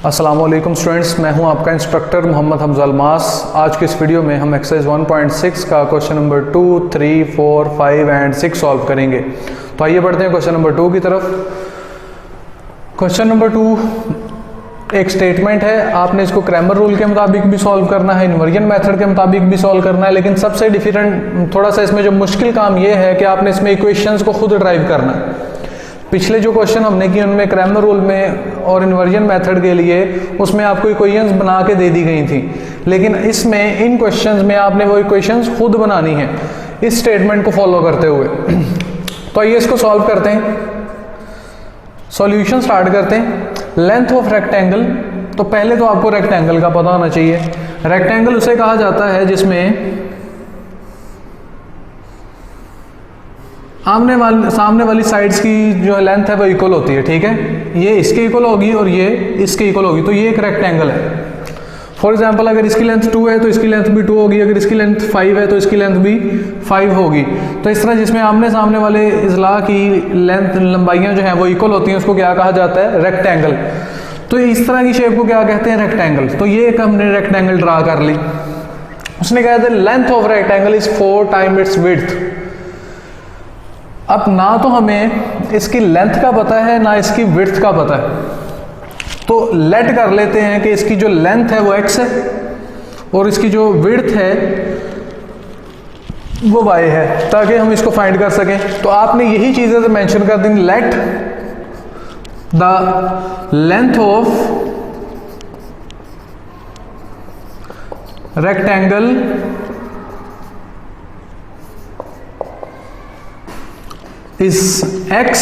अस्सलामुअलैकुम स्टूडेंट्स, मैं हूं आपका इंस्ट्रक्टर मोहम्मद हमजा अल्मास। आज की इस वीडियो में हम एक्सरसाइज 1.6 का क्वेश्चन नंबर 2, 3, 4, 5 एंड 6 सॉल्व करेंगे। तो आइए बढ़ते हैं क्वेश्चन नंबर 2 की तरफ। क्वेश्चन नंबर 2 एक स्टेटमेंट है, आपने इसको क्रैमर रूल के मुताबिक भी सॉल्व करना है, इन्वर्जन मेथड के मुताबिक भी सॉल्व करना है, लेकिन सबसे डिफरेंट थोड़ा सा इसमें जो मुश्किल काम ये है कि आपने इसमें इक्वेशंस को खुद ड्राइव करना है। पिछले जो क्वेश्चन हमने किए उनमें क्रैमर रूल में और इन्वर्जन मेथड के लिए उसमें आपको इक्वेशंस बना के दे दी गई थी, लेकिन इसमें इन क्वेश्चंस में आपने वो इक्वेशंस खुद बनानी है इस स्टेटमेंट को फॉलो करते हुए। तो आइए इसको सॉल्व करते हैं। सॉल्यूशन स्टार्ट करते हैं। लेंथ ऑफ रेक्टेंगल, तो पहले तो आपको रेक्टेंगल का पता होना चाहिए। रेक्टेंगल उसे कहा जाता है जिसमें सामने वाली साइड्स की जो लेंथ है वो इक्वल होती है। ठीक है, ये इसके इक्वल होगी और ये इसके इक्वल होगी, तो ये एक रेक्टेंगल है। फॉर एग्जांपल अगर इसकी लेंथ 2 है तो इसकी लेंथ भी 2 होगी, अगर इसकी लेंथ 5 है तो इसकी लेंथ भी 5 होगी। तो इस तरह जिसमें आमने सामने वाले इजला की लेंथ लंबाइयां जो हैं वो इक्वल होती हैं, उसको क्या कहा जाता है? रेक्टेंगल। तो इस तरह की शेप को क्या कहते हैं? रेक्टेंगल। तो ये एक हमने रेक्टेंगल ड्रा कर ली। उसने कहा था length of rectangle is 4 time its width. अब ना तो हमें इसकी लेंथ का पता है ना इसकी विड्थ का पता है, तो लेट कर लेते हैं कि इसकी जो लेंथ है वो x है और इसकी जो विड्थ है वो y है, ताकि हम इसको फाइंड कर सकें। तो आपने यही चीजें मेंशन कर दी। Let the length of rectangle is x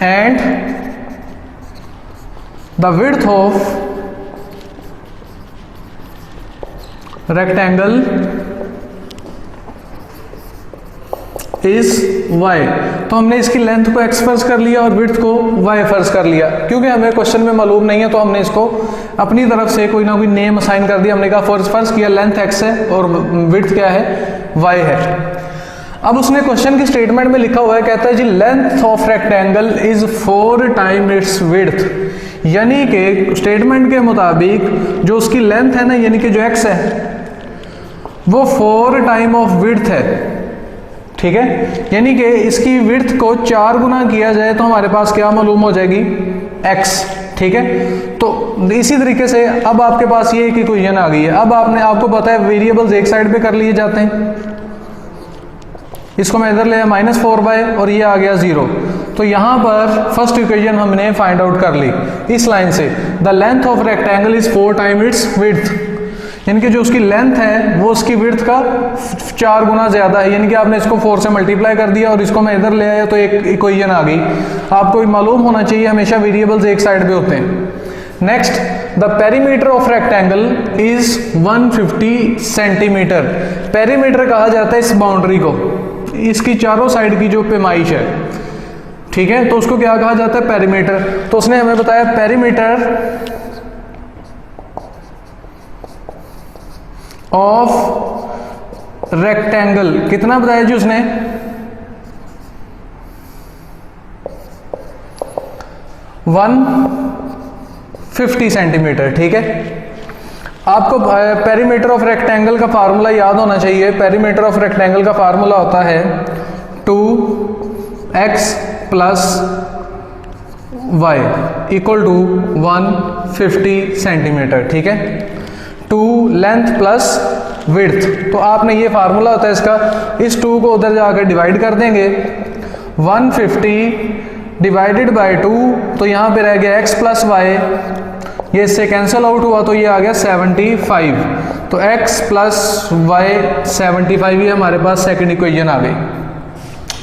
and the width of rectangle is y। तो हमने इसकी लेंथ को x फर्ज कर लिया और विड्थ को y फर्ज कर लिया। क्योंकि हमें क्वेश्चन में मालूम नहीं है तो हमने इसको अपनी तरफ से कोई ना कोई नेम असाइन कर दिया। हमने कहा फर्ज किया लेंथ x है और विड्थ क्या है? y है। अब उसने क्वेश्चन की स्टेटमेंट में लिखा हुआ है, कहता है जी length of rectangle is 4 time its width. यानी कि स्टेटमेंट के मुताबिक जो उसकी लेंथ है ना, यानी कि जो x है वो 4 टाइम ऑफ विड्थ है। ठीक है, यानी कि इसकी विड्थ को 4 गुना किया जाए तो हमारे पास क्या मालूम हो जाएगी? x। ठीक है, तो इसी तरीके से अब आपके पास ये एक इक्वेशन आ गई है। अब आपको पता है वेरिएबल्स एक साइड पे कर लिए जाते हैं। इसको मैं इधर ले आया -4y और ये आ गया 0। तो यहां पर फर्स्ट इक्वेशन हमने फाइंड आउट कर ली इस लाइन से। The length of rectangle is 4 time its width, यानी कि जो उसकी लेंथ है वो उसकी विड्थ का 4 गुना ज्यादा है। यानी कि आपने इसको 4 से मल्टीप्लाई कर दिया और इसको मैं इधर ले आया तो एक इक्वेशन आ गई। आपको मालूम होना चाहिए हमेशा वेरिएबल्स एक साइड पे होते हैं। Next, the perimeter of rectangle is 150 centimetre. Perimeter कहा जाता है इस बाउंड्री को, इसकी चारों साइड की जो पैमाइश है। ठीक है, तो उसको क्या कहा जाता है? पेरीमीटर। तो उसने हमें बताया पेरीमीटर ऑफ रेक्टेंगल कितना बताया जी उसने? 150 सेंटीमीटर। ठीक है, आपको पेरीमीटर ऑफ रेक्टेंगल का फार्मूला याद होना चाहिए। पेरीमीटर ऑफ रेक्टेंगल का फार्मूला होता है 2x plus y equal to 150 centimetre. ठीक है, 2 लेंथ प्लस विड्थ। तो आपने ये फार्मूला होता है इसका, इस 2 को उधर जाकर डिवाइड कर देंगे। 150 डिवाइडेड बाय 2, तो यहाँ पे रह गया x प्लस y, ये इससे कैंसिल आउट हुआ तो ये आ गया 75। तो x प्लस y 75 ही हमारे पास सेकंड इक्वेशन आ गई।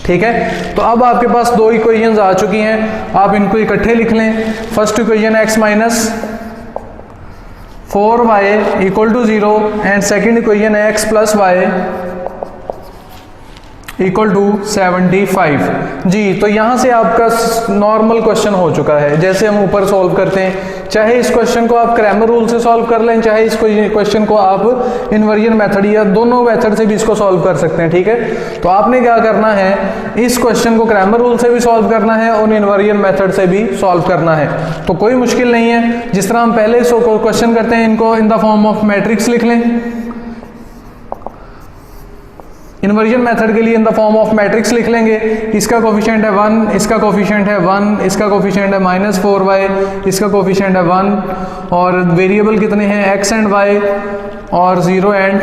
ठीक है, तो अब आपके पास 2 इक्वेशंस आ चुकी हैं, आप इनको इकट्ठे लिख लें। First equation x minus 4y equal to 0 and second equation है x plus y equal to 75। जी, तो यहाँ से आपका नॉर्मल क्वेश्चन हो चुका है, जैसे हम ऊपर सॉल्व करते हैं। चाहे इस क्वेश्चन को आप क्रैमर रूल से सॉल्व कर लें, चाहे इस क्वेश्चन को आप इन्वर्जन मेथड या दोनों मेथड से भी इसको सॉल्व कर सकते हैं। ठीक है, तो आपने क्या करना है, इस क्वेश्चन को क्रैमर रूल से भी सॉल्व करना है और इन्वर्जन मेथड से भी सॉल्व करना है। तो कोई मुश्किल नहीं है। जिस तरह हम पहले क्वेश्चन करते हैं, इनको in the form of matrix लिख लें। इन्वर्जन मेथड के लिए in the form of matrix लिख लेंगे। इसका कोफिशिएंट है 1, इसका कोफिशिएंट है 1, इसका कोफिशिएंट है -4y, इसका कोफिशिएंट है 1, और वेरिएबल कितने हैं, x एंड y, और 0 एंड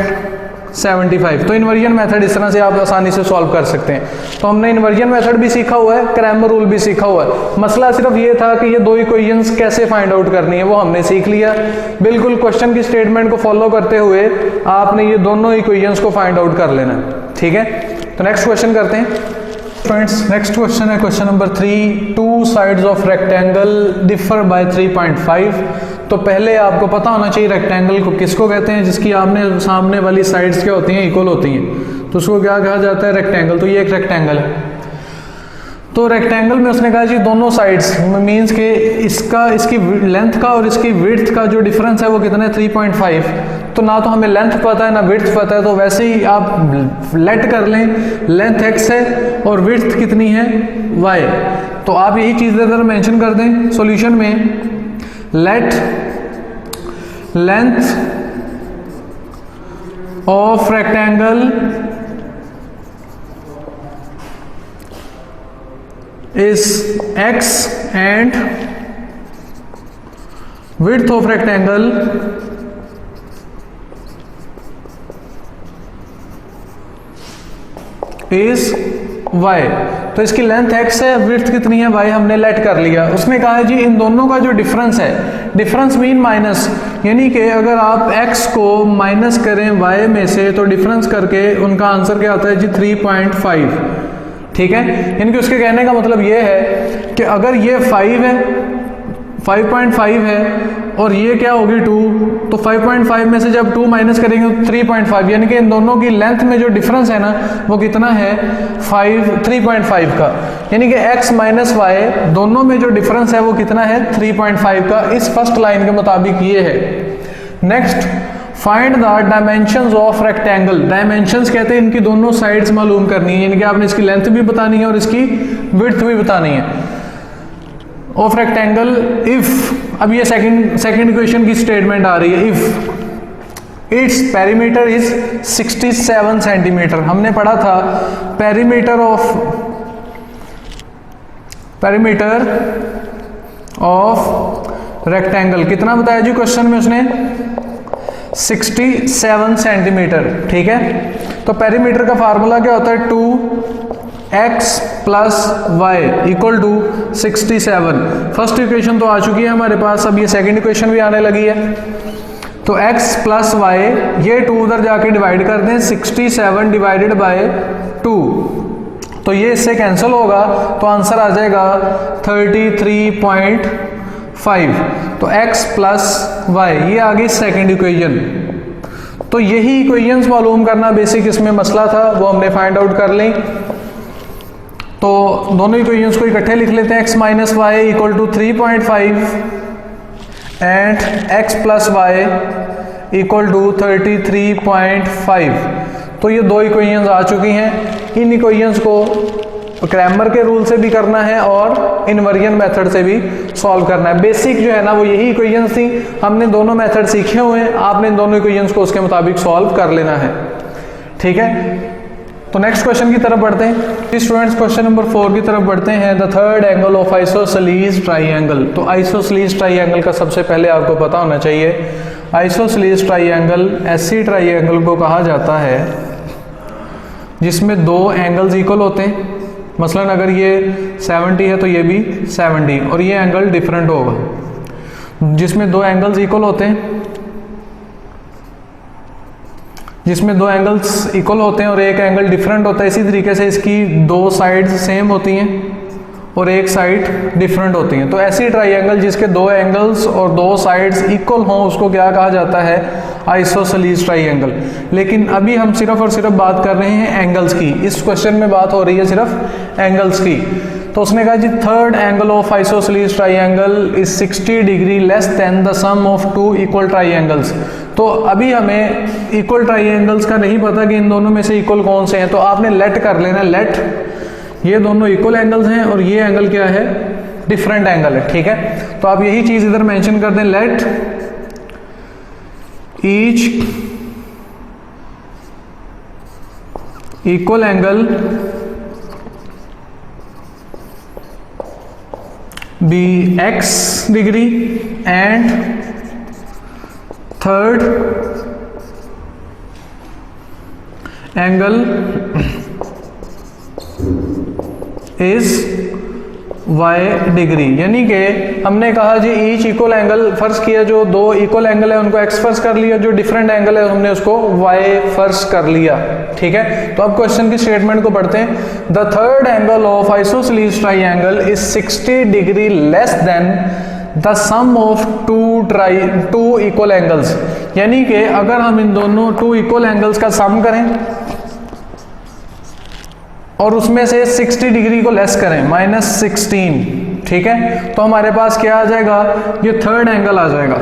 75। तो इन्वर्जन मेथड इस तरह से आप आसानी से सॉल्व कर सकते हैं। तो हमने इन्वर्जन मेथड भी सीखा हुआ है, क्रैमर रूल भी सीखा हुआ है। मसला सिर्फ ये था कि ये दो इक्वेशंस कैसे फाइंड आउट करनी है, वो हमने सीख लिया। बिल्कुल क्वेश्चन की स्टेटमेंट को फॉलो करते हुए आपने ये दोनों इक्वेशंस को फाइंड आउट कर लेना है। ठीक है, तो नेक्स्ट क्वेश्चन करते हैं फ्रेंड्स। नेक्स्ट क्वेश्चन है question number 3। Two sides of rectangle differ by 3.5। तो पहले आपको पता होना चाहिए रेक्टेंगल को किसको कहते हैं, जिसकी आपने सामने वाली साइड्स क्या होती हैं, इक्वल होती हैं, तो उसको क्या कहा जाता है, रेक्टेंगल। तो ये एक रेक्टेंगल है। तो रेक्टेंगल में उसने कहा जी दोनों साइड्स मींस के इसकी लेंथ का और इसकी विड्थ का जो डिफरेंस है वो कितना है, 3.5। तो ना तो हमें लेंथ पता है ना विड्थ पता है, तो वैसे ही आप लेट कर लें, लेंथ x है और विड्थ कितनी है, y। तो आप यही चीज़ इधर मेंशन कर दें सॉल्यूशन में, late length of rectangle is x and width of rectangle is y। तो इसकी लेंथ x है, विड्थ कितनी है, y हमने लेट कर लिया। उसने कहा है जी इन दोनों का जो डिफरेंस है, डिफरेंस मीन माइनस, यानी कि अगर आप x को माइनस करें y में से तो डिफरेंस करके उनका आंसर क्या आता है जी 3.5। ठीक है, इनके उसके कहने का मतलब ये है कि अगर ये 5 है, 5.5 है और ये क्या होगी 2, तो 5.5 में से जब 2 माइनस करेंगे तो 3.5, यानी कि इन दोनों की लेंथ में जो डिफरेंस है ना वो कितना है 3.5 का, यानी कि x माइनस वाई दोनों में जो डिफरेंस है वो कितना है 3.5 का। इस फर्स्ट लाइन के मुताबिक ये है। Next, find the dimensions of rectangle. Dimensions कहते हैं इनकी दोनों साइड्स मालूम करनी है, यानी कि आपने इसकी लेंथ भी बतानी है और इसकी विड्थ भी बतानी है ऑफ रेक्टेंगल। इफ, अब ये सेकंड इक्वेशन की स्टेटमेंट आ रही है, if its perimeter is 67 centimetre. हमने पढ़ा था पेरीमीटर ऑफ रेक्टेंगल कितना बताया जी क्वेश्चन में उसने, 67 सेंटीमीटर। ठीक है, तो पेरीमीटर का फार्मूला क्या होता है, 2x plus Y equal to 67। First equation तो आ चुकी है हमारे पास, अब ये सेकंड इक्वेशन भी आने लगी है। तो x प्लस वाई, ये 2 उधर जाके डिवाइड कर दें, 67 डिवाइडेड बाय 2, तो ये इससे कैंसिल होगा, तो आंसर आ जाएगा 33.5। तो x प्लस वाई, ये आ गई सेकेंड इक्वेशन। तो यही इक्वेशंस मालूम करना बेसिक इसमें मसला था, वो हमने फाइंड आउट कर लें। तो दोनों इक्वेशंस को इकट्ठे लिख लेते हैं, x minus Y equal to 3.5 and x plus Y equal to 33.5। तो ये दो इक्वेशंस आ चुकी हैं। इन इक्वेशंस को क्रैमर के रूल से भी करना है और इन्वर्जन मेथड से भी सॉल्व करना है। बेसिक जो है ना वो यही इक्वेशंस थी, हमने दोनों मेथड सीखे हुए हैं, आपने इन दोनों इक्वेशंस को उसके मुताबिक सॉल्व कर लेना है। ठीक है, तो नेक्स्ट क्वेश्चन की तरफ बढ़ते हैं स्टूडेंट्स। क्वेश्चन नंबर 4 की तरफ बढ़ते हैं। The third angle of isosceles triangle. तो आइसोसेलेस ट्राइंगल का सबसे पहले आपको पता होना चाहिए, आइसोसेलेस ट्राइंगल ऐसी ट्राइंगल को कहा जाता है जिसमें दो एंगल्स इक्वल होते हैं। मसलन अगर ये 70 है तो ये भी 70 और ये एंगल डिफरेंट होगा, जिसमें दो एंगल्स इक्वल होते हैं, जिसमें दो एंगल्स इक्वल होते हैं और एक एंगल डिफरेंट होता है। इसी तरीके से इसकी दो साइड्स सेम होती हैं और एक साइड डिफरेंट होती हैं। तो ऐसी ट्राइंगल जिसके दो एंगल्स और दो साइड्स इक्वल हों उसको क्या कहा जाता है, आइसोसेलेस ट्राइंगल। लेकिन अभी हम सिर्फ और सिर्फ बात कर रहे हैं एंगल्स की, इस क्वेश्चन में बात हो रही है सिर्फ एंगल्स की। तो उसने कहा जी third angle of isosceles triangle is 60 degree less than the sum of two equal triangles. तो अभी हमें इक्वल ट्राइंगल्स का नहीं पता कि इन दोनों में से इक्वल कौन से हैं, तो आपने लेट कर लेना, लेट ये दोनों इक्वल एंगल्स हैं और ये एंगल क्या है, डिफरेंट एंगल है, ठीक है। तो आप यही चीज इधर मेंशन कर दें, let each equal angle be x degree and third angle is y degree. यानी कि हमने कहा जी ईच इक्वल एंगल, फर्ज किया जो दो इक्वल एंगल है उनको x फर्ज कर लिया, जो डिफरेंट एंगल है हमने उसको y फर्ज कर लिया, ठीक है। तो अब क्वेश्चन की स्टेटमेंट को पढ़ते हैं। The third angle of isosceles triangle is 60 degree less than the sum of two equal angles. यानी कि अगर हम इन दोनों टू इक्वल एंगल्स का सम करें और उसमें से 60 डिग्री को लेस करें, -16, ठीक है, तो हमारे पास क्या आ जाएगा, ये थर्ड एंगल आ जाएगा,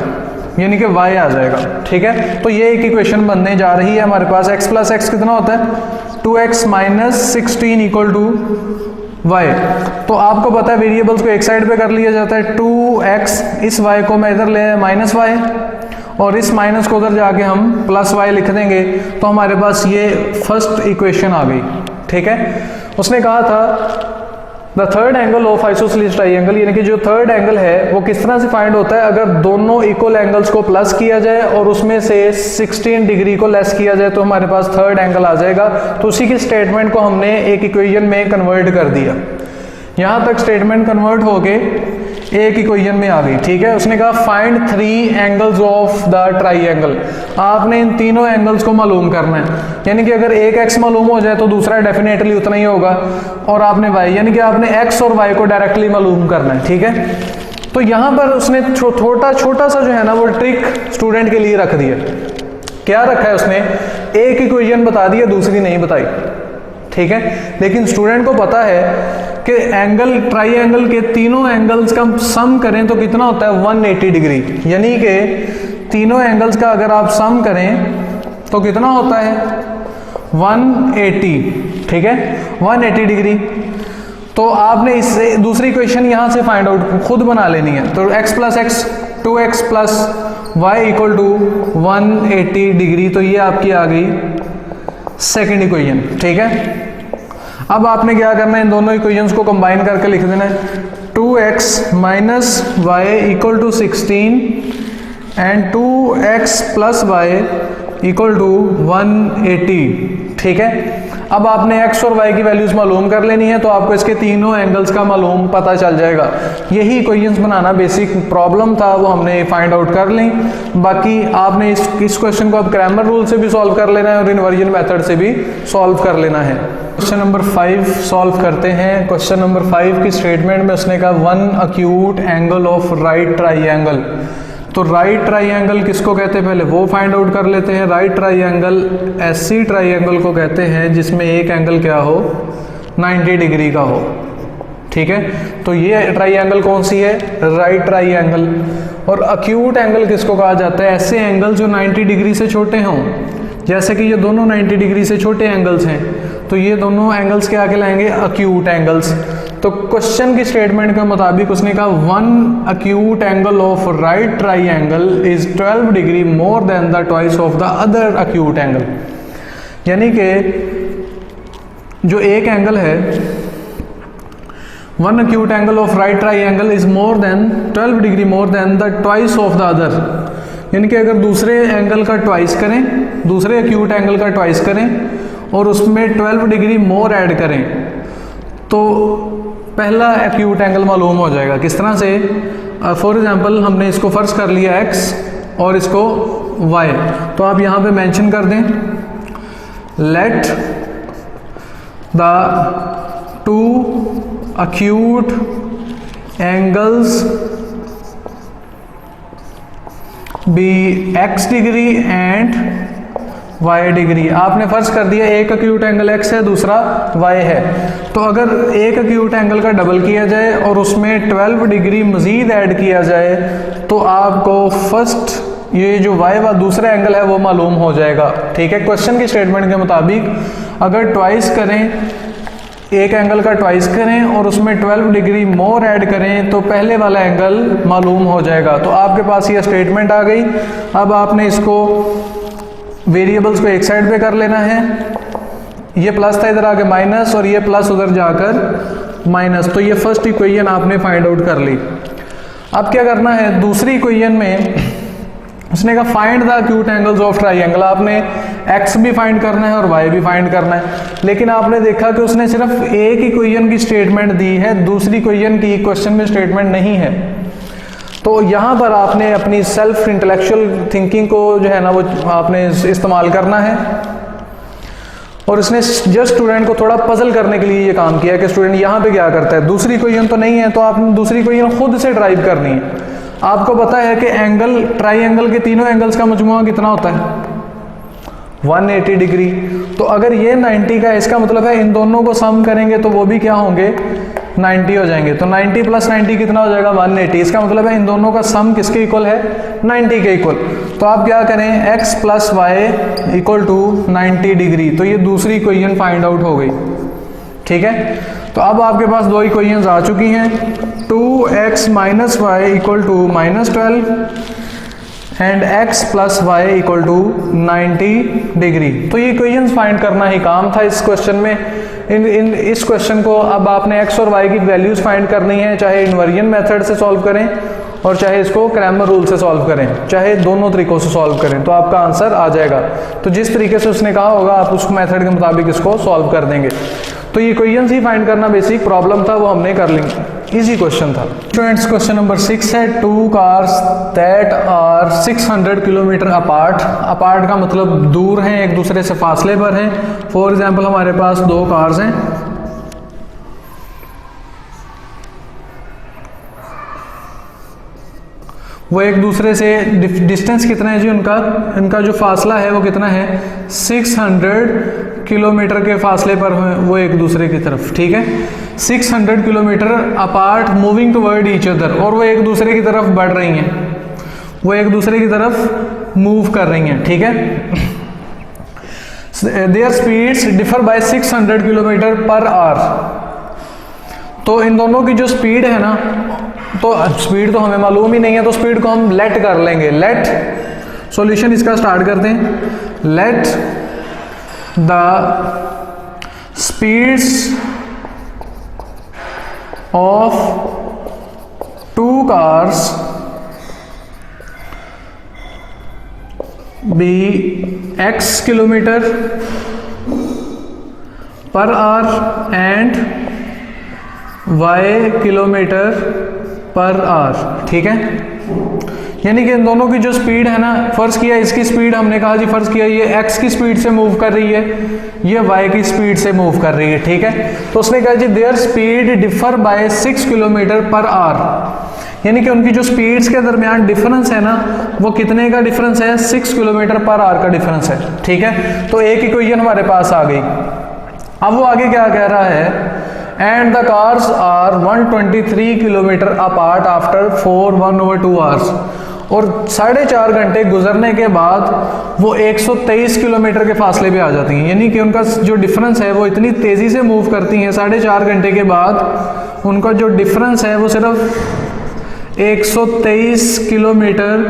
यानी कि y आ जाएगा, ठीक है। तो ये एक इक्वेशन बनने जा रही है हमारे पास, x प्लस एक्स कितना होता है, 2x minus 16 equal to y। तो आपको पता है वेरिएबल्स को एक साइड पे कर लिया जाता है, 2x, इस y को मैं इधर ले माइनस y और इस माइनस को उधर जाके हम प्लस y लिख देंगे, तो हमारे पास ये फर्स्ट इक्वेशन आ गई, ठीक है। उसने कहा था the third angle of isosceles triangle, यानी कि जो थर्ड एंगल है वो किस तरह से फाइंड होता है, अगर दोनों इक्वल एंगल्स को प्लस किया जाए और उसमें से 16 डिग्री को लेस किया जाए तो हमारे पास थर्ड एंगल आ जाएगा। तो उसी की स्टेटमेंट को हमने एक इक्वेशन में कन्वर्ट कर दिया, यहां तक स्टेटमेंट कन्वर्ट होके एक इक्वेशन में आ गई, ठीक है। उसने कहा find 3 angles of the triangle, आपने इन तीनों एंगल्स को मालूम करना है, यानी कि अगर एक x मालूम हो जाए तो दूसरा डेफिनेटली उतना ही होगा, और आपने y, यानी कि आपने x और y को डायरेक्टली मालूम करना है, ठीक है। तो यहां पर उसने छोटा सा जो है ना वो ट्रिक स्टूडेंट के लिए रख दिया। क्या रखा है उसने, एक इक्वेशन बता दी है दूसरी नहीं बताई, ठीक है। लेकिन स्टूडेंट को पता है कि एंगल ट्राइंगल के तीनों एंगल्स का सम करें तो कितना होता है, 180 डिग्री, यानी कि तीनों एंगल्स का अगर आप सम करें तो कितना होता है 180, ठीक है, 180 डिग्री। तो आपने इससे दूसरी इक्वेशन यहां से फाइंड आउट खुद बना लेनी है। तो x plus X 2x plus Y equal to 180 degree, तो ये आपकी आ गई सेकेंड इक्वेशन, ठीक है। अब आपने क्या करना है, इन दोनों इक्वेशंस को कंबाइन करके लिख देना है, 2x minus Y equal to 16 and 2x plus Y equal to 180, ठीक है। अब आपने x और y की वैल्यूज मालूम कर लेनी है, तो आपको इसके तीनों एंगल्स का मालूम पता चल जाएगा। यही इक्वेशंस बनाना बेसिक प्रॉब्लम था, वो हमने फाइंड आउट कर ली। बाकी आपने इस क्वेश्चन को अब क्रैमर रूल से भी सॉल्व कर लेना है और इन्वर्जन मेथड से भी सॉल्व कर लेना है। क्वेश्चन नंबर 5 सॉल्व करते हैं। क्वेश्चन नंबर 5 की स्टेटमेंट में उसने कहा 1 acute angle of right triangle. तो राइट ट्राइंगल किसको कहते हैं, पहले वो फाइंड आउट कर लेते हैं। राइट ट्राइंगल ऐसी ट्राइंगल को कहते हैं जिसमें एक एंगल क्या हो, 90 डिग्री का हो, ठीक है। तो ये ट्राइंगल कौन सी है, राइट ट्राइंगल। और अक्यूट एंगल किसको कहा जाता है, ऐसे एंगल जो 90 डिग्री से छोटे हों, जैसे कि ये दोनों 90 डिग्री से छोटे एंगल्स हैं, तो ये दोनों एंगल्स के आगे लाएंगे अक्यूट एंगल्स। तो क्वेश्चन की स्टेटमेंट के मुताबिक उसने कहा 1 acute angle of right triangle is 12 degree more than the twice of the other acute angle. यानी कि जो एक एंगल है 1 acute angle of right triangle is more than 12 degree more than the twice of the other। यानी कि अगर दूसरे angle का ट्वाइस करें, दूसरे acute एंगल का ट्वाइस करें और उसमें 12 डिग्री मोर ऐड करें तो पहला acute एंगल मालूम हो जाएगा। किस तरह से, फॉर एग्जांपल हमने इसको फर्ज कर लिया x और इसको y, तो आप यहाँ पे मेंशन कर दें let the two acute angles be x degree and y degree. आपने फर्ज कर दिया एक अक्यूट एंगल x है, दूसरा y है, तो अगर एक अक्यूट एंगल का डबल किया जाए और उसमें 12 डिग्री मजीद ऐड किया जाए तो आपको फर्स्ट ये जो y व दूसरा एंगल है वो मालूम हो जाएगा। ठीक है, क्वेश्चन की स्टेटमेंट के मुताबिक अगर ट्वाइस करें, एक एंगल का ट्वाइस करें और उसमें 12 डिग्री मोर ऐड करें तो पहले वाला एंगल मालूम हो जाएगा। तो आपके पास ये स्टेटमेंट आ गई। अब आपने इसको वेरिएबल्स को एक साइड पे कर लेना है। ये प्लस था, इधर आके माइनस, और ये प्लस उधर जाकर माइनस। तो ये फर्स्ट इक्वेशन आपने फाइंड आउट कर ली। अब क्या करना है, दूसरी इक्वेशन में उसने कहा find the acute angles of triangle. आपने x भी फाइंड करना है और y भी फाइंड करना है, लेकिन आपने देखा कि उसने सिर्फ एक इक्वेशन की स्टेटमेंट दी है, दूसरी इक्वेशन की क्वेश्चन में स्टेटमेंट नहीं है। तो यहाँ पर आपने अपनी सेल्फ इंटेलेक्चुअल थिंकिंग को जो है ना वो आपने इस्तेमाल करना है। और इसने जस्ट स्टूडेंट को थोड़ा पजल करने के लिए ये काम किया कि स्टूडेंट यहाँ पे क्या करता है, दूसरी इक्वेशन तो नहीं है, तो आपने दूसरी इक्वेशन खुद से ड्राइव करनी है। आपको पता है कि एंगल ट्राइंगल के तीनों एंगल्स का मजमुआ कितना होता है 180 डिग्री। तो अगर ये 90 का, इसका मतलब है इन दोनों को सम करेंगे तो वो भी क्या होंगे 90 हो जाएंगे। तो 90 प्लस 90 कितना हो जाएगा 180। इसका मतलब है इन दोनों का सम किसके इक्वल है 90 के इक्वल। तो आप क्या करें x plus Y equal to 90 degree. तो ये दूसरी इक्वेशन फाइंड आउट हो गई। ठीक है, तो अब आपके पास दो इक्वेशंस आ चुकी हैं, 2x minus Y equal to -12 and x plus Y equal to 90 degree. तो ये इक्वेशंस फाइंड करना ही काम था इस क्वेश्चन में। इस क्वेश्चन को अब आपने x और y की वैल्यूज फाइंड करनी है, चाहे इन्वर्जन मेथड से सॉल्व करें और चाहे इसको क्रैमर रूल से सॉल्व करें, चाहे दोनों तरीकों से सॉल्व करें, तो आपका आंसर आ जाएगा। तो जिस तरीके से उसने कहा होगा आप उस मेथड के मुताबिक इसको सॉल्व कर देंगे। तो ये इक्वेशंस ही फाइंड करना बेसिक प्रॉब्लम था, वो हमने कर लेंगे, इजी क्वेश्चन था। स्टूडेंट्स क्वेश्चन नंबर 6 है, 2 cars that are 600 kilometre apart. Apart का मतलब दूर हैं, एक दूसरे से फासले पर हैं। फॉर एग्जाम्पल हमारे पास दो कार्स हैं, वो एक दूसरे से डिस्टेंस कितना है जी इनका जो फासला है वो कितना है 600 किलोमीटर के फासले पर हैं वो एक दूसरे की तरफ। ठीक है, 600 kilometre apart moving toward each other, और वो एक दूसरे की तरफ बढ़ रही हैं, वो एक दूसरे की तरफ मूव कर रही हैं। ठीक है, their speeds differ by 600 kilometre per hour. तो इन दोनों की जो स्पीड है ना, तो स्पीड तो हमें मालूम ही नहीं है, तो स्पीड को हम लेट कर लेंगे। लेट सॉल्यूशन इसका स्टार्ट करते हैं। Let the speeds of 2 cars be x kilometre per hour and y kilometre per hour. ठीक है, यानी कि इन दोनों की जो स्पीड है ना, फर्ज किया इसकी स्पीड हमने कहा जी, फर्ज किया ये x की स्पीड से मूव कर रही है, ये y की स्पीड से मूव कर रही है। ठीक है, तो उसने कहा जी their speed differ by 6 kilometre per hour, यानी कि उनकी जो स्पीड्स के दरमियान डिफरेंस है ना वो कितने का डिफरेंस है 6 किलोमीटर पर आवर का डिफरेंस है। ठीक है, तो एक इक्वेशन हमारे पास आ गई। अब वो आगे क्या कह रहा है, and the cars are 123 kilometre apart after 1/2 hours, और 4.5 घंटे गुजरने के बाद वो 123 किलोमीटर के फासले पे आ जाती हैं, यानी कि उनका जो डिफरेंस है वो इतनी तेज़ी से मूव करती हैं, 4.5 घंटे के बाद उनका जो डिफरेंस है वो सिर्फ 123 किलोमीटर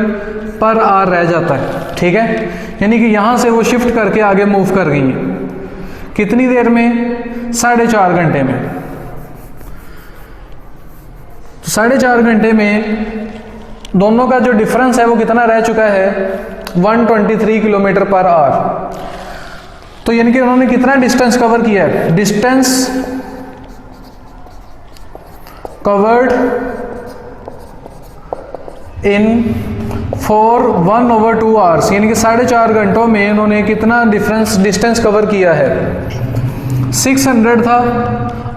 पर आवर रह जाता है। ठीक है, यानी कि यहाँ से वो शिफ्ट करके आगे मूव कर गई हैं, कितनी देर में 4.5 घंटे में। तो 4.5 घंटे में दोनों का जो डिफरेंस है वो कितना रह चुका है 123 किलोमीटर पर आवर। तो यानी कि उन्होंने कितना डिस्टेंस कवर किया है, distance covered in for 1/2 hours, यानी कि 4.5 घंटों में इन्होंने कितना डिस्टेंस कवर किया है, 600 था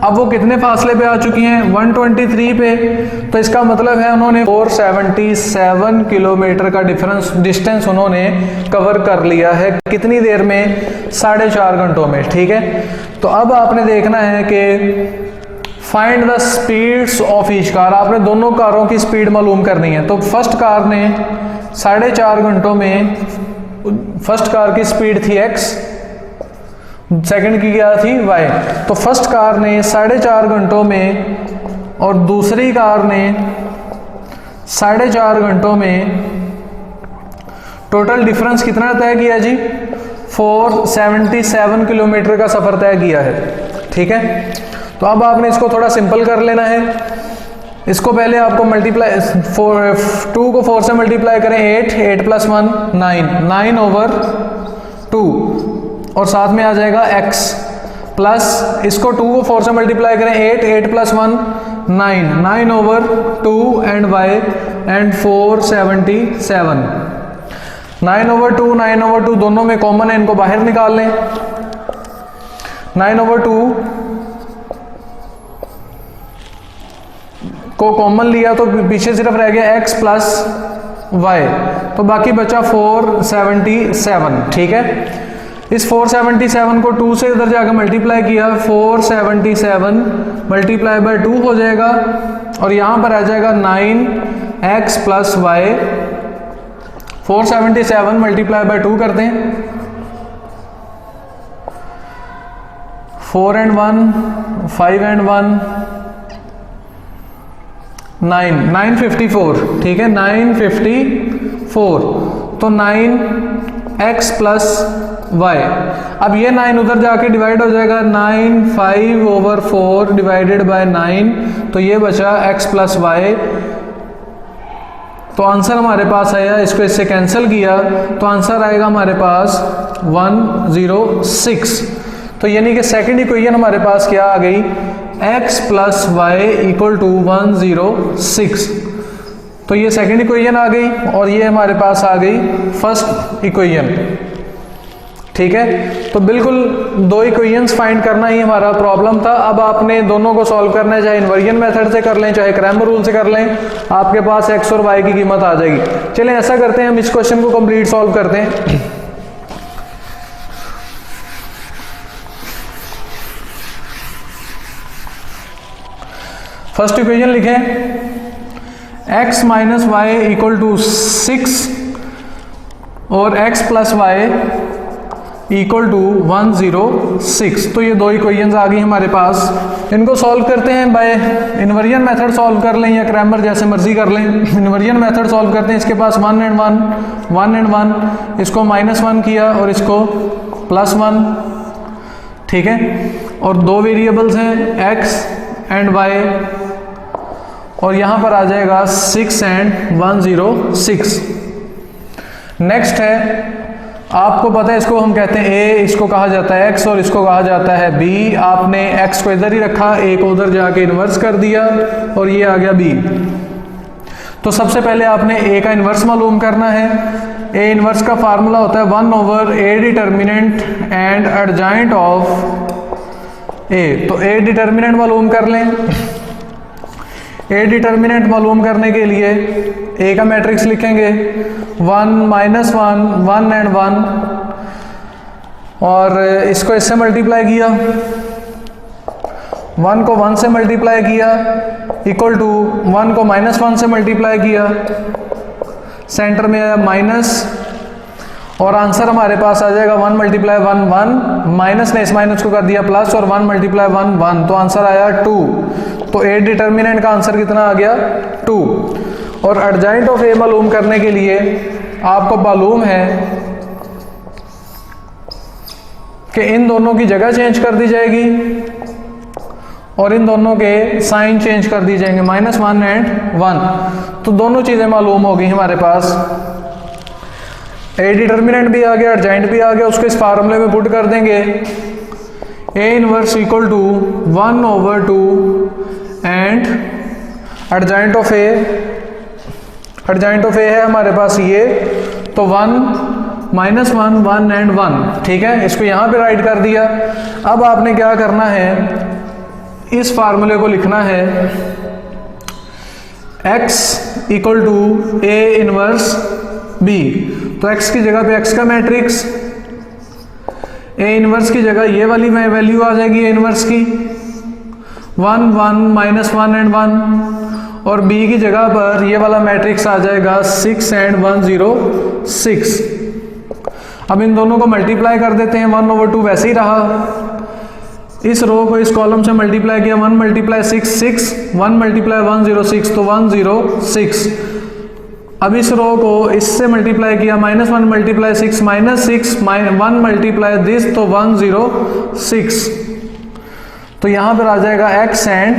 अब वो कितने फासले पे आ चुकी हैं, 123 पे। तो इसका मतलब है उन्होंने 477 किलोमीटर का डिस्टेंस उन्होंने कवर कर लिया है। कितनी देर में, 4.5 घंटों में। ठीक है, तो अब आपने देखना है कि find the speeds of each car. आपने दोनों कारों की स्पीड मालूम करनी है। तो फर्स्ट कार ने 4.5 घंटों में, फर्स्ट कार की स्पीड थी x, सेकंड की क्या थी y। तो फर्स्ट कार ने 4.5 घंटों में और दूसरी कार ने 4.5 घंटों में टोटल डिफरेंस कितना तय किया जी, 477 किलोमीटर का सफर तय किया है। ठीक है, तो अब आपने इसको थोड़ा सिंपल कर लेना है। इसको पहले आपको मल्टीप्लाई, 2 को 4 से मल्टीप्लाई करें 8 + 1 9/2 और साथ में आ जाएगा x प्लस, इसको 2 को 4 से मल्टीप्लाई करें 8 + 1 9/2 एंड y एंड 477। 9/2 दोनों में कॉमन है, इनको बाहर निकाल लें। 9/2 को कॉमन लिया तो पीछे सिर्फ रह गया x प्लस y, तो बाकी बचा 477। ठीक है, इस 477 को 2 से इधर जाकर मल्टीप्लाई किया, 477 मल्टीप्लाई बाय 2 हो जाएगा और यहां पर आ जाएगा 9x plus y। 477 multiply by 2 करते हैं, 4 and 1 5 and 1 954। ठीक है, 954 तो 9x प्लस y। अब ये 9 उधर जाके डिवाइड हो जाएगा, 9 5/4 डिवाइडेड बाय 9, तो ये बचा x प्लस y। तो आंसर हमारे पास आया, इसको इससे कैंसिल किया तो आंसर आएगा हमारे पास 106। तो यानी कि सेकंड इक्वेशन हमारे पास क्या आ गई, x plus Y equal to 106। तो ये सेकंड इक्वेशन आ गई और ये हमारे पास आ गई फर्स्ट इक्वेशन। ठीक है, तो बिल्कुल 2 इक्वेशंस फाइंड करना ही हमारा प्रॉब्लम था। अब आपने दोनों को सॉल्व करना है, चाहे इन्वर्जन मेथड से कर लें चाहे क्रैमर रूल से कर लें, आपके पास x और y की कीमत आ जाएगी। चलें ऐसा करते हैं, हम इस क्वेश्चन को कंप्लीट सॉल्व करते हैं। फर्स्ट इक्वेशन लिखें, x minus Y equal to 6 और x plus Y equal to 106। तो ये 2 इक्वेशंस आ गई हमारे पास। इनको सॉल्व करते हैं बाय इन्वर्जन मेथड सॉल्व कर लें या क्रैमर, जैसे मर्जी कर लें। इन्वर्जन मेथड सॉल्व करते हैं, इसके पास 1 and 1, इसको -1 किया और इसको +1। ठीक है, और 2 वेरिएबल्स हैं x एंड y और यहाँ पर आ जाएगा 6 and 106। नेक्स्ट है, आपको पता है इसको हम कहते हैं a, इसको कहा जाता है x और इसको कहा जाता है b। आपने x को इधर ही रखा, a को उधर जाके इन्वर्स कर दिया और ये आ गया b। तो सबसे पहले आपने a का इन्वर्स मालूम करना है। a इन्वर्स का फार्मूला होता है 1/a determinant and adjoint of a। तो a डिटर्मिनेंट मालूम कर लें। a डिटर्मिनेंट मालूम करने के लिए a का मैट्रिक्स लिखेंगे 1 -1 1 and 1 और इसको इससे मल्टीप्लाई किया, 1 को 1 से मल्टीप्लाई किया इक्वल टू 1 को -1 से मल्टीप्लाई किया, सेंटर में आया माइनस और आंसर हमारे पास आ जाएगा 1 × 1 1, माइनस ने इस माइनस को कर दिया प्लस और 1 × 1 1, तो आंसर आया 2। तो ए डिटर्मिनेंट का आंसर कितना आ गया 2। और एडजॉइंट ऑफ ए मालूम करने के लिए आपको मालूम है कि इन दोनों की जगह चेंज कर दी जाएगी और इन दोनों के साइन चेंज कर दी जाएंगे, -1 and 1। तो दोनों चीज़ें मालूम हो गई हमारे पास। ए डिटर्मिनेंट भी आ गया, एडजॉइंट भी आ गया, उसको इस फार्मूले में पुट कर देंगे। A inverse equal to 1/2 and adjoint of A, adjoint of A है हमारे पास ये, तो 1 -1 1 and 1। ठीक है, इसको यहाँ पे राइट कर दिया। अब आपने क्या करना है, इस फार्मूले को लिखना है x equal to A inverse b। तो x की जगह पे x का मैट्रिक्स, ए इनवर्स की जगह ये वाली वैल्यू आ जाएगी ए इनवर्स की 1 1 -1 एंड 1, और b की जगह पर ये वाला मैट्रिक्स आ जाएगा 6 एंड 1 0 6। अब इन दोनों को मल्टीप्लाई कर देते हैं, 1/2 वैसे ही रहा। इस रो को इस कॉलम से मल्टीप्लाई किया, 1 × 6 6, 1 × 1 0 6, तो 1 0 6। अब इस रो को इससे मल्टीप्लाई किया, -1 × 6 -6, -1 × दिस, तो 1 0 6। तो यहाँ पर आ जाएगा x एंड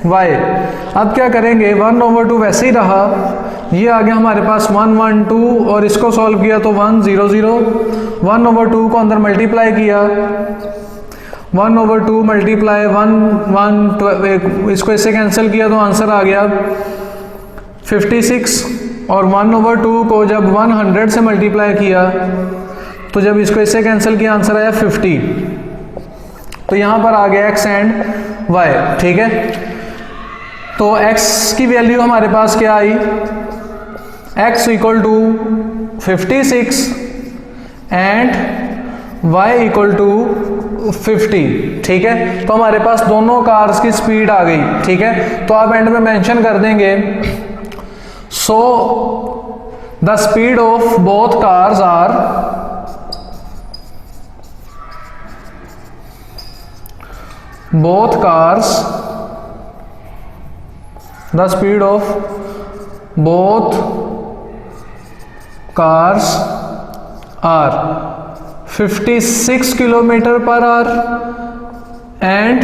y। अब क्या करेंगे, 1/2 वैसे ही रहा, ये आ गया हमारे पास 1 1 2, और इसको सॉल्व किया तो 1 0 0। 1/2 को अंदर मल्टीप्लाई किया, 1/2 मल्टीप्लाई 1 1, इसको इससे कैंसिल किया तो आंसर आ गया 56। और 1/2 को जब 100 से मल्टीप्लाई किया तो जब इसको इससे कैंसिल किया आंसर आया 50। तो यहाँ पर आ गया x एंड y। ठीक है, तो x की वैल्यू हमारे पास क्या आई, x equal to 56 and y equal to 50। ठीक है, तो हमारे पास दोनों कार्स की स्पीड आ गई। ठीक है, तो आप एंड में मेंशन कर देंगे, so the speed of both cars are the speed of both cars are 56 kilometre per hour and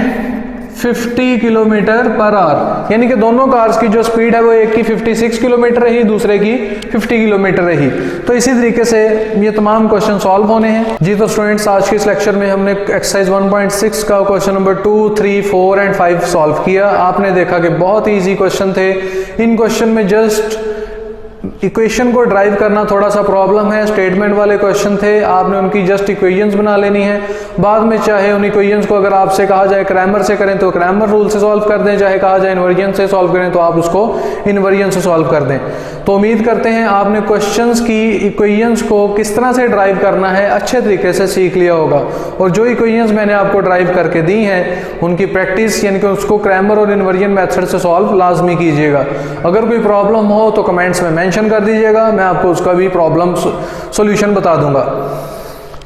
50 kilometre per hour, यानी कि दोनों कार्स की जो स्पीड है वो एक की 56 किलोमीटर रही, दूसरे की 50 किलोमीटर रही। तो इसी तरीके से ये तमाम क्वेश्चन सॉल्व होने हैं जी। तो स्टूडेंट्स, आज के इस लेक्चर में हमने एक्सरसाइज 1.6 का क्वेश्चन नंबर 2, 3, 4 एंड 5 सॉल्व किया। आपने देखा कि बहुत ही ईजी क्वेश्चन थे। इन क्वेश्चन में जस्ट इक्वेशन को ड्राइव करना थोड़ा सा प्रॉब्लम है। स्टेटमेंट वाले क्वेश्चन थे, आपने उनकी जस्ट इक्वेशंस बना लेनी है। बाद में चाहे उन इक्वेशंस को अगर आपसे कहा जाए क्रैमर से करें तो क्रैमर रूल से सॉल्व कर दें, चाहे कहा जाए इन्वर्जन से सॉल्व करें तो आप उसको इन्वर्जन से सॉल्व कर दें। तो उम्मीद करते हैं आपने क्वेश्चंस की इक्वेशंस को किस तरह से ड्राइव करना है अच्छे तरीके से सीख लिया होगा। और जो इक्वेशंस मैंने आपको ड्राइव करके दी हैं उनकी प्रैक्टिस, यानी कि उसको क्रैमर और इन्वर्जन मेथड से सॉल्व लाजमी कीजिएगा। अगर कोई प्रॉब्लम हो तो कमेंट्स में मेंशन कर दीजिएगा, मैं आपको उसका भी प्रॉब्लम सॉल्यूशन बता दूंगा।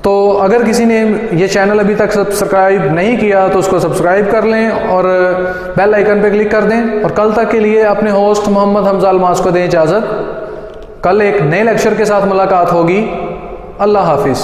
तो अगर किसी ने ये चैनल अभी तक सब्सक्राइब नहीं किया तो उसको सब्सक्राइब कर लें और बेल आइकन पे क्लिक कर दें। और कल तक के लिए अपने होस्ट मोहम्मद हमजा अलमास को दें इजाज़त। कल एक नए लेक्चर के साथ मुलाकात होगी। अल्लाह हाफिज़।